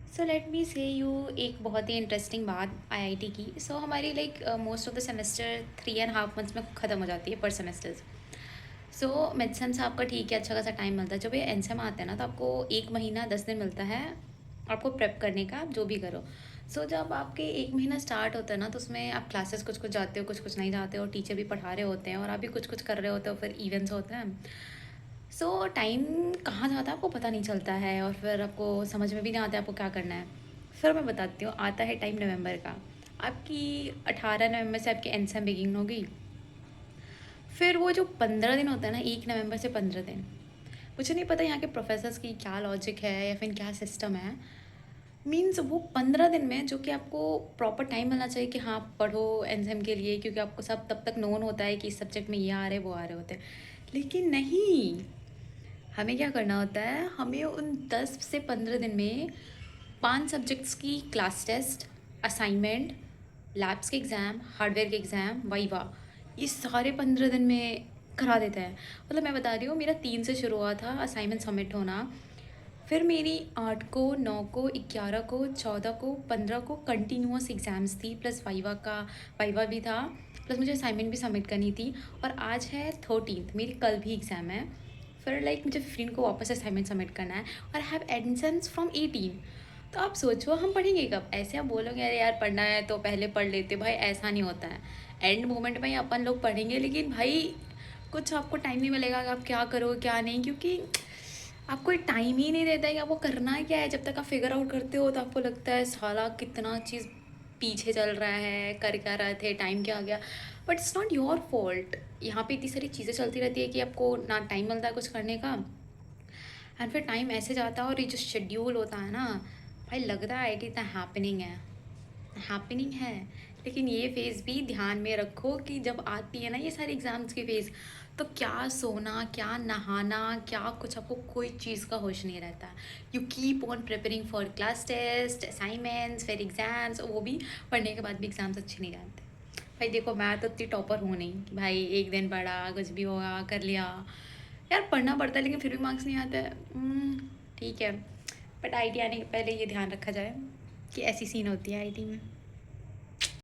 So let me से you एक बहुत ही इंटरेस्टिंग बात आईआईटी की। सो हमारी like most of the semester 3.5 months में ख़त्म हो जाती है पर सेमेस्टर। सो मेडिसिन से आपका ठीक है, अच्छा खासा टाइम मिलता है। जब ये एनसेम आते हैं ना तो आपको 1 महीना 10 दिन मिलता है आपको प्रेप करने का, आप जो भी करो। सो जब आपके 1 महीना स्टार्ट होता है ना तो उसमें आप क्लासेस कुछ कुछ जाते हो, कुछ कुछ नहीं जाते हो, टीचर भी पढ़ा रहे होते हैं और आप भी कुछ कुछ कर रहे होते हो, फिर इवेंट्स होते हैं। सो टाइम कहाँ जाता है आपको पता नहीं चलता है और फिर आपको समझ में भी नहीं आता है आपको क्या करना है। फिर मैं बताती हूँ, आता है टाइम नवंबर का। आपकी 18 नवंबर से आपकी एनसेम बिगिन होगी। फिर वो जो 15 दिन होता है ना, 1 नवंबर से 15 दिन, मुझे नहीं पता यहाँ के प्रोफेसर्स की क्या लॉजिक है या फिर क्या सिस्टम है। मीन्स वो 15 दिन में जो कि आपको प्रॉपर टाइम मिलना चाहिए कि हाँ आप पढ़ो एनसेम के लिए, क्योंकि आपको सब तब तक नोन होता है कि इस सब्जेक्ट में ये आ रहे वो आ रहे होते हैं। लेकिन नहीं, हमें क्या करना होता है, हमें उन 10 से 15 दिन में 5 सब्जेक्ट्स की क्लास टेस्ट, असाइनमेंट, लैब्स के एग्ज़ाम, हार्डवेयर के एग्ज़ाम, वाइवा, ये सारे 15 दिन में करा देते हैं। मतलब मैं बता रही हूँ, मेरा 3 से शुरू हुआ था असाइनमेंट सबमिट होना। फिर मेरी 8 को, 9 को, 11 को, 14 को, 15 को कंटिन्यूस एग्ज़ाम्स थी, प्लस वाइवा भी था, प्लस मुझे असाइनमेंट भी सबमिट करनी थी। और आज है 13th, मेरी कल भी एग्ज़ाम है। फिर लाइक मुझे 15 को वापस असाइनमेंट सबमिट करना है और हैव एडमिशन्स फ्रॉम 18। तो आप सोचो हम पढ़ेंगे कब? ऐसे आप बोलोगे अरे यार पढ़ना है तो पहले पढ़ लेते, भाई ऐसा नहीं होता है। एंड मोमेंट में ही अपन लोग पढ़ेंगे, लेकिन भाई कुछ आपको टाइम नहीं मिलेगा कि आप क्या करो क्या नहीं, क्योंकि आपको टाइम ही नहीं देता है कि आपको करना है क्या है। जब तक आप फिगर आउट करते हो तो आपको लगता है साला कितना चीज़ पीछे चल रहा है, कर क्या रहे थे, टाइम क्या आ गया। But it's not your fault. यहाँ पे इतनी सारी चीज़ें चलती रहती है कि आपको ना टाइम मिलता है कुछ करने का, एंड फिर टाइम ऐसे जाता है। और ये जो शेड्यूल होता है ना, भाई लगता है आईटी इतना हैपनिंग है। लेकिन ये फेज़ भी ध्यान में रखो कि जब आती है ना ये सारी एग्ज़ाम्स की फेज़, तो क्या सोना, क्या नहाना, क्या कुछ, आपको कोई चीज़ का होश नहीं रहता। You keep on preparing for class test, assignments, फिर एग्ज़ाम्स, वो भी पढ़ने के बाद भी एग्ज़ाम्स अच्छे नहीं जाते। भाई देखो, मैं तो इतनी टॉपर हूँ नहीं कि भाई एक दिन पढ़ा कुछ भी होगा कर लिया। यार पढ़ना पड़ता है लेकिन फिर भी मार्क्स नहीं आते हैं। ठीक है, बट आईटी आने के पहले ये ध्यान रखा जाए कि ऐसी सीन होती है आईटी में।